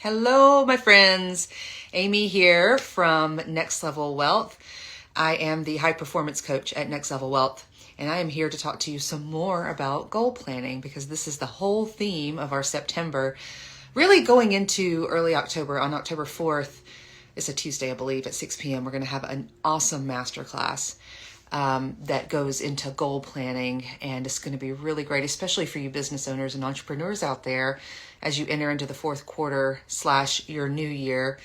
Hello, my friends. Amy here from Next Level Wealth. I am the high performance coach at Next Level Wealth, and I am here to talk to you some more about goal planning because this is the whole theme of our September, really going into early October. On October 4th, it's a Tuesday, I believe, at 6 p.m. We're going to have an awesome masterclass that goes into goal planning, and it's going to be really great, especially for you business owners and entrepreneurs out there as you enter into the fourth quarter / your new year.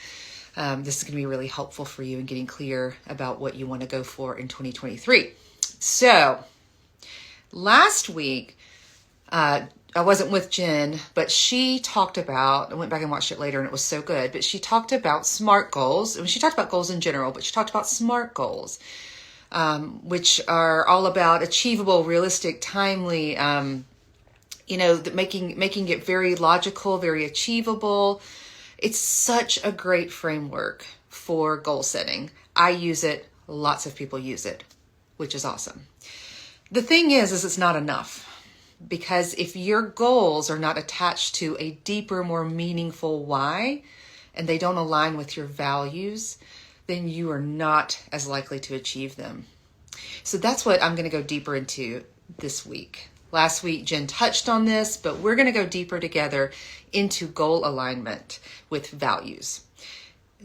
This is going to be really helpful for you in getting clear about what you want to go for in 2023. So last week, I wasn't with Jen, but she talked about, I went back and watched it later and it was so good, but she talked about SMART goals. I mean, she talked about goals in general, but she talked about SMART goals, which are all about achievable, realistic, timely, making it very logical, very achievable. It's such a great framework for goal setting. I use it. Lots of people use it, which is awesome. The thing is it's not enough, because if your goals are not attached to a deeper, more meaningful why, and they don't align with your values, then you are not as likely to achieve them. So that's what I'm going to go deeper into this week. Last week, Jen touched on this, but we're going to go deeper together into goal alignment with values.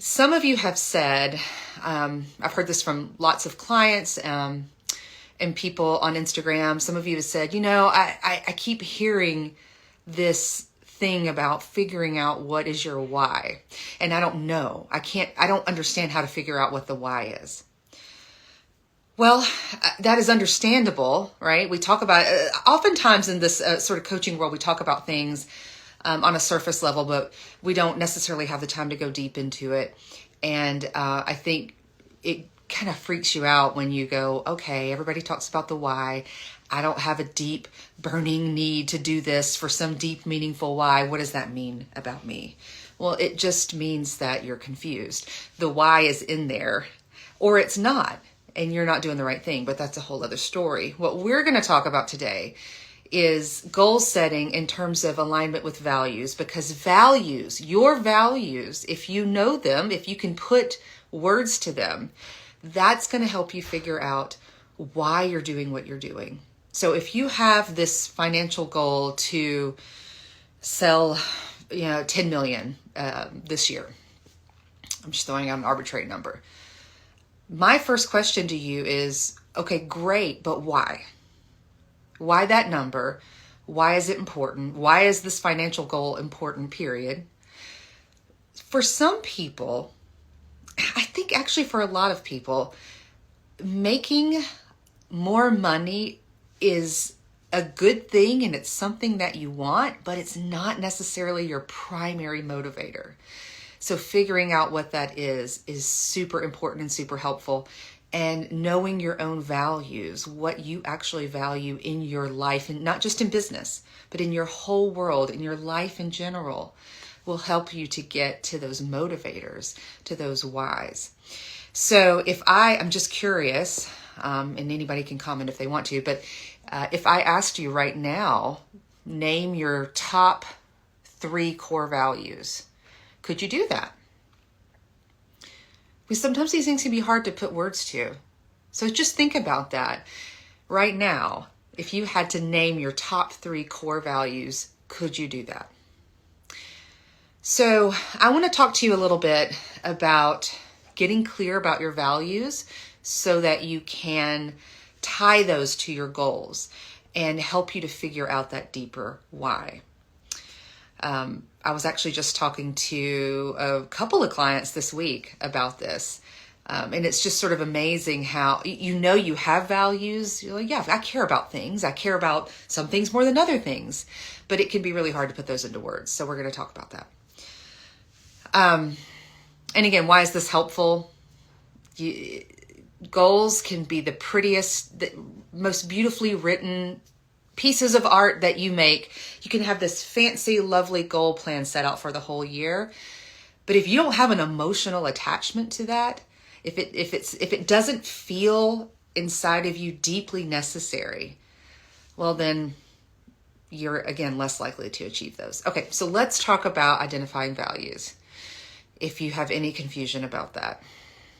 Some of you have said, I've heard this from lots of clients and people on Instagram. Some of you have said, I keep hearing this thing about figuring out what is your why. And I don't know. I don't understand how to figure out what the why is. Well, that is understandable, right? We talk about, oftentimes in this sort of coaching world, we talk about things on a surface level, but we don't necessarily have the time to go deep into it. And I think it kind of freaks you out when you go, okay, everybody talks about the why. I don't have a deep burning need to do this for some deep, meaningful why. What does that mean about me? Well, it just means that you're confused. The why is in there, or it's not, and you're not doing the right thing, but that's a whole other story. What we're going to talk about today is goal setting in terms of alignment with values, because values, your values, if you know them, if you can put words to them, that's going to help you figure out why you're doing what you're doing. So if you have this financial goal to sell, 10 million this year, I'm just throwing out an arbitrary number. My first question to you is, okay, great, but why? Why that number? Why is it important? Why is this financial goal important, period? For some people, I think actually for a lot of people, making more money is a good thing and it's something that you want, but it's not necessarily your primary motivator. So figuring out what that is super important and super helpful. And knowing your own values, what you actually value in your life, and not just in business, but in your whole world, in your life in general, will help you to get to those motivators, to those whys. So I'm just curious, and anybody can comment if they want to, but if I asked you right now, name your top 3 core values, could you do that? Because sometimes these things can be hard to put words to. So just think about that. Right now, if you had to name your top 3 core values, could you do that? So I want to talk to you a little bit about getting clear about your values so that you can tie those to your goals and help you to figure out that deeper why. I was actually just talking to a couple of clients this week about this. And it's just sort of amazing how, you have values. You're like, yeah, I care about things. I care about some things more than other things. But it can be really hard to put those into words. So we're going to talk about that. And again, why is this helpful? Goals can be the prettiest, the most beautifully written pieces of art that you make. You can have this fancy, lovely goal plan set out for the whole year. But if you don't have an emotional attachment to that, if it doesn't feel inside of you deeply necessary, well then you're, again, less likely to achieve those. Okay, so let's talk about identifying values, if you have any confusion about that.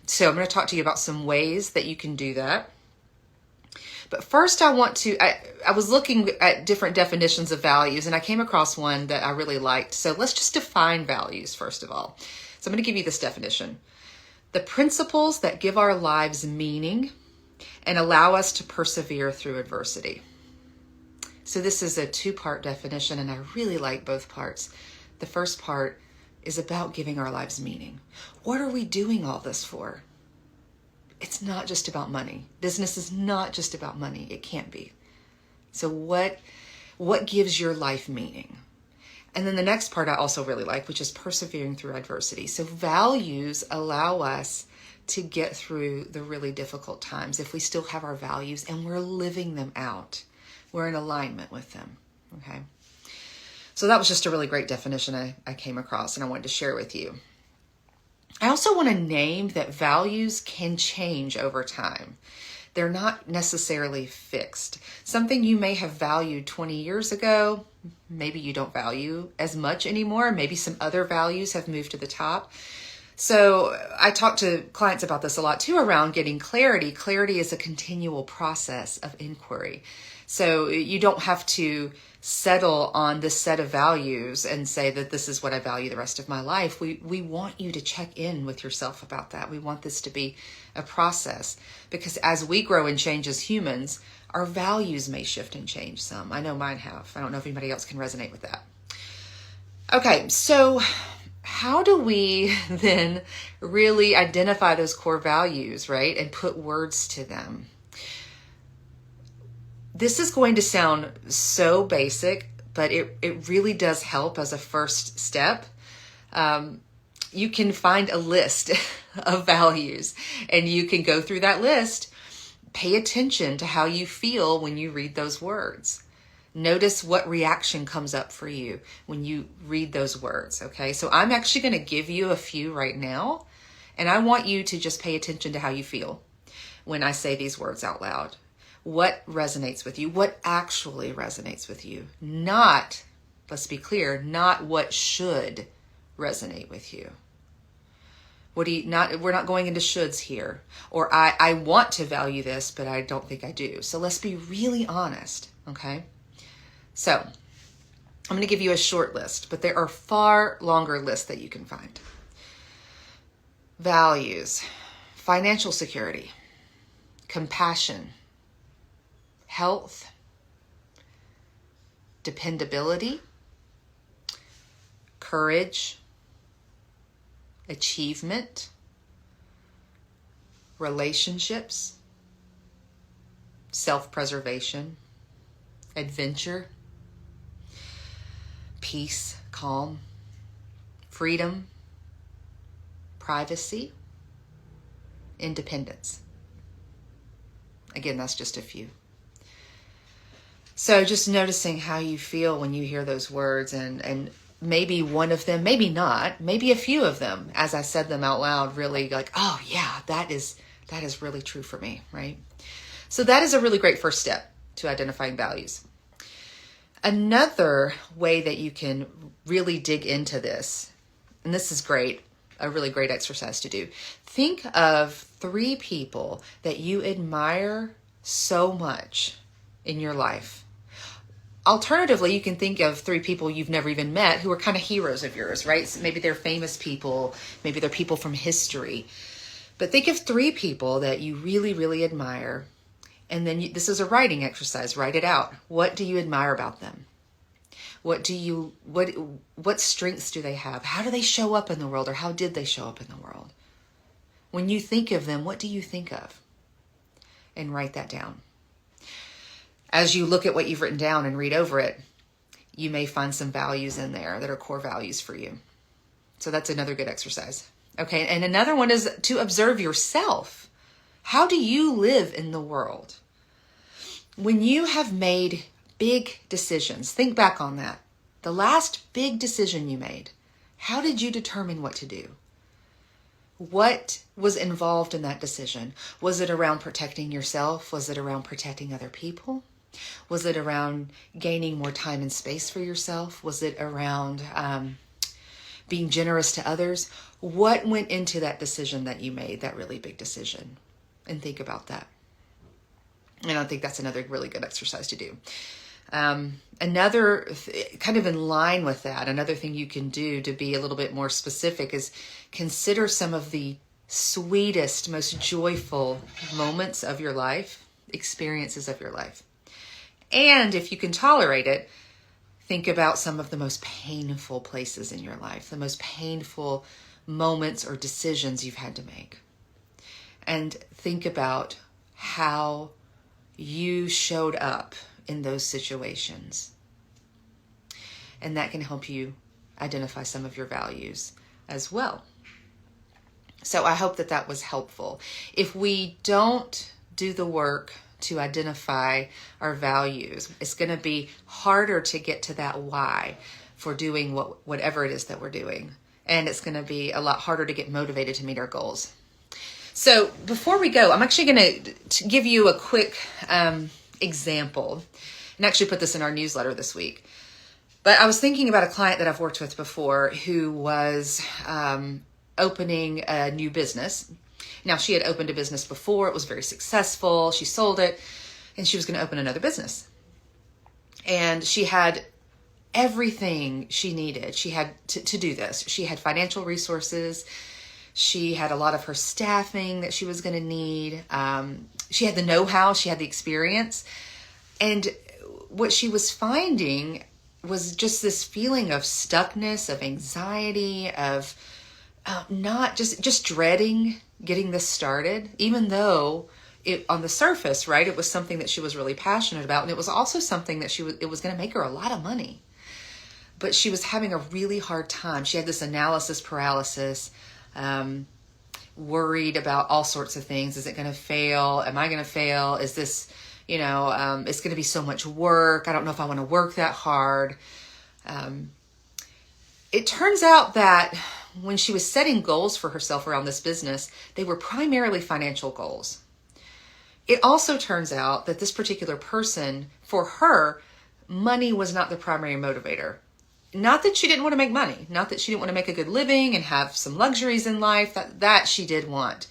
So I'm going to talk to you about some ways that you can do that. But first I was looking at different definitions of values, and I came across one that I really liked. So let's just define values first of all. So I'm going to give you this definition. The principles that give our lives meaning and allow us to persevere through adversity. So this is a two-part definition, and I really like both parts. The first part is about giving our lives meaning. What are we doing all this for? It's not just about money. Business is not just about money. It can't be. So what gives your life meaning? And then the next part I also really like, which is persevering through adversity. So values allow us to get through the really difficult times if we still have our values and we're living them out. We're in alignment with them. Okay. So that was just a really great definition I came across, and I wanted to share with you. I also want to name that values can change over time. They're not necessarily fixed. Something you may have valued 20 years ago, maybe you don't value as much anymore. Maybe some other values have moved to the top. So I talk to clients about this a lot too, around getting clarity. Clarity is a continual process of inquiry. So you don't have to settle on this set of values and say that this is what I value the rest of my life. We want you to check in with yourself about that. We want this to be a process, because as we grow and change as humans, our values may shift and change some. I know mine have. I don't know if anybody else can resonate with that. Okay, so how do we then really identify those core values, right? And put words to them? This is going to sound so basic, but it really does help as a first step. You can find a list of values, and you can go through that list. Pay attention to how you feel when you read those words. Notice what reaction comes up for you when you read those words, okay? So I'm actually going to give you a few right now, and I want you to just pay attention to how you feel when I say these words out loud. What resonates with you? What actually resonates with you? Not, let's be clear, not what should resonate with you. We're not going into shoulds here. Or I want to value this, but I don't think I do. So let's be really honest, okay? So I'm going to give you a short list, but there are far longer lists that you can find. Values: financial security, compassion, health, dependability, courage, achievement, relationships, self-preservation, adventure, peace, calm, freedom, privacy, independence. Again, that's just a few. So just noticing how you feel when you hear those words, and maybe one of them, maybe not, maybe a few of them, as I said them out loud, really like, oh yeah, that is really true for me, right? So that is a really great first step to identifying values. Another way that you can really dig into this, and this is great, a really great exercise to do. Think of 3 people that you admire so much in your life. Alternatively, you can think of 3 people you've never even met who are kind of heroes of yours, right? So maybe they're famous people, maybe they're people from history. But think of 3 people that you really, really admire. And then this is a writing exercise. Write it out. What do you admire about them? What strengths do they have? How do they show up in the world, or how did they show up in the world? When you think of them, what do you think of? And write that down. As you look at what you've written down and read over it, you may find some values in there that are core values for you. So that's another good exercise. Okay, and another one is to observe yourself. How do you live in the world? When you have made big decisions, think back on that. The last big decision you made, how did you determine what to do? What was involved in that decision? Was it around protecting yourself? Was it around protecting other people? Was it around gaining more time and space for yourself? Was it around being generous to others? What went into that decision that you made, that really big decision? And think about that. And I think that's another really good exercise to do. Kind of in line with that, another thing you can do to be a little bit more specific is consider some of the sweetest, most joyful moments of your life, experiences of your life. And if you can tolerate it, think about some of the most painful places in your life, the most painful moments or decisions you've had to make. And think about how you showed up in those situations. And that can help you identify some of your values as well. So I hope that that was helpful. If we don't do the work to identify our values, it's going to be harder to get to that why for doing whatever it is that we're doing. And it's going to be a lot harder to get motivated to meet our goals. So before we go, I'm actually going to give you a quick example and actually put this in our newsletter this week. But I was thinking about a client that I've worked with before who was opening a new business. Now, she had opened a business before. It was very successful. She sold it, and she was going to open another business. And she had everything she needed. She had to do this. She had financial resources. She had a lot of her staffing that she was going to need. She had the know-how. She had the experience. And what she was finding was just this feeling of stuckness, of anxiety, of not just dreading getting this started, even though it on the surface, right, it was something that she was really passionate about. And it was also something that it was going to make her a lot of money. But she was having a really hard time. She had this analysis paralysis, worried about all sorts of things. Is it going to fail? Am I going to fail? Is this, it's going to be so much work. I don't know if I want to work that hard. It turns out that when she was setting goals for herself around this business, they were primarily financial goals. It also turns out that this particular person, for her, money was not the primary motivator. Not that she didn't want to make money, not that she didn't want to make a good living and have some luxuries in life, that she did want.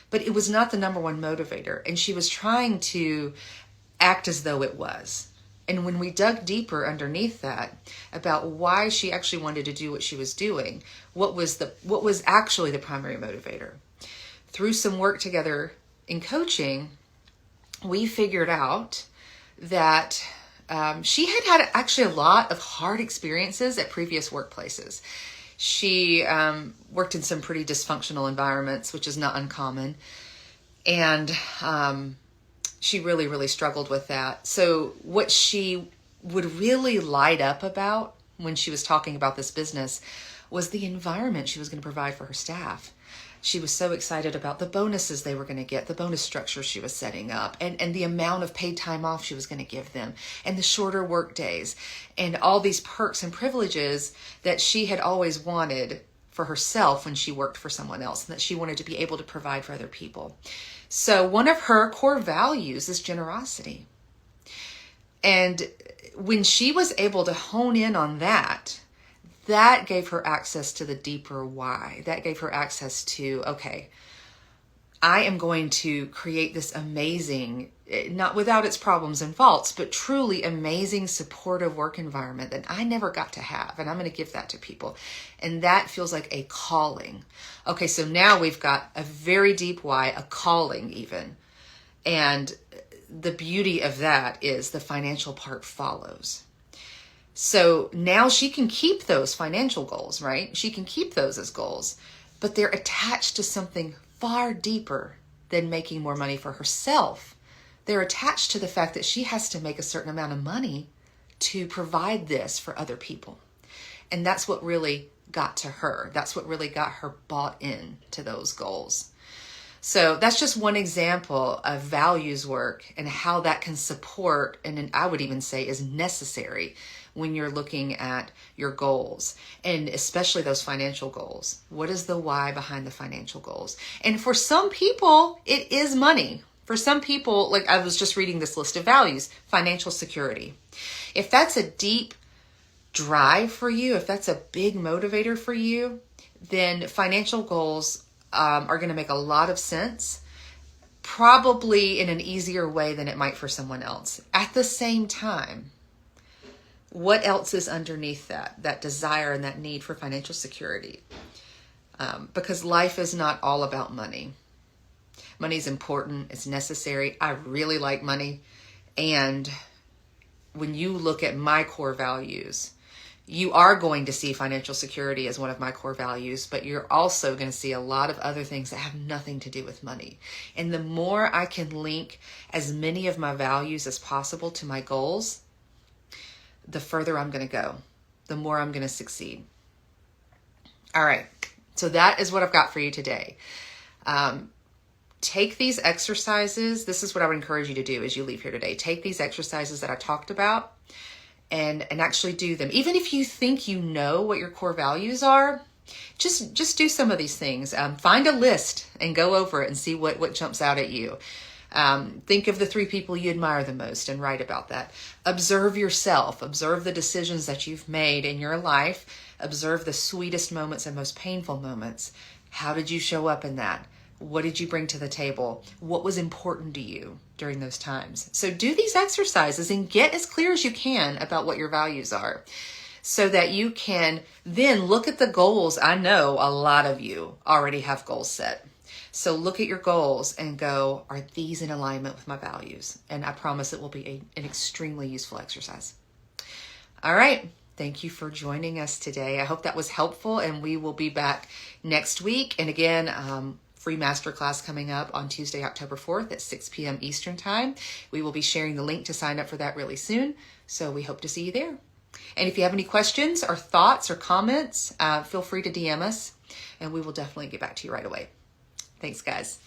But it was not the number one motivator, and she was trying to act as though it was. And when we dug deeper underneath that about why she actually wanted to do what she was doing, what was actually the primary motivator, through some work together in coaching, we figured out that she had actually a lot of hard experiences at previous workplaces. She worked in some pretty dysfunctional environments, which is not uncommon. And she really, really struggled with that. So what she would really light up about when she was talking about this business was the environment she was going to provide for her staff. She was so excited about the bonuses they were going to get, the bonus structure she was setting up, and the amount of paid time off she was going to give them, and the shorter work days, and all these perks and privileges that she had always wanted for herself when she worked for someone else, and that she wanted to be able to provide for other people. So one of her core values is generosity. And when she was able to hone in on that, that gave her access to the deeper why. That gave her access to, okay, I am going to create this amazing, not without its problems and faults, but truly amazing supportive work environment that I never got to have. And I'm going to give that to people. And that feels like a calling. Okay, so now we've got a very deep why, a calling even. And the beauty of that is the financial part follows. So now she can keep those financial goals, right? She can keep those as goals, but they're attached to something far deeper than making more money for herself. They're attached to the fact that she has to make a certain amount of money to provide this for other people. And that's what really got to her. That's what really got her bought in to those goals. So that's just one example of values work and how that can support, and I would even say is necessary when you're looking at your goals, and especially those financial goals. What is the why behind the financial goals? And for some people, it is money. For some people, like I was just reading this list of values, financial security. If that's a deep drive for you, if that's a big motivator for you, then financial goals are going to make a lot of sense, probably in an easier way than it might for someone else. At the same time, what else is underneath that desire and that need for financial security? Because life is not all about money. Money is important. It's necessary. I really like money. And when you look at my core values, you are going to see financial security as one of my core values, but you're also going to see a lot of other things that have nothing to do with money. And the more I can link as many of my values as possible to my goals, the further I'm going to go, the more I'm going to succeed. All right. So that is what I've got for you today. Take these exercises. This is what I would encourage you to do as you leave here today. Take these exercises that I talked about and actually do them. Even if you think you know what your core values are, just do some of these things. Find a list and go over it and see what jumps out at you. Think of the 3 people you admire the most and write about that. Observe yourself. Observe the decisions that you've made in your life. Observe the sweetest moments and most painful moments. How did you show up in that? What did you bring to the table? What was important to you during those times? So do these exercises and get as clear as you can about what your values are so that you can then look at the goals. I know a lot of you already have goals set. So look at your goals and go, are these in alignment with my values? And I promise it will be an extremely useful exercise. All right. Thank you for joining us today. I hope that was helpful, and we will be back next week. And again, free masterclass coming up on Tuesday, October 4th at 6 p.m. Eastern Time. We will be sharing the link to sign up for that really soon. So we hope to see you there. And if you have any questions or thoughts or comments, feel free to DM us, and we will definitely get back to you right away. Thanks, guys.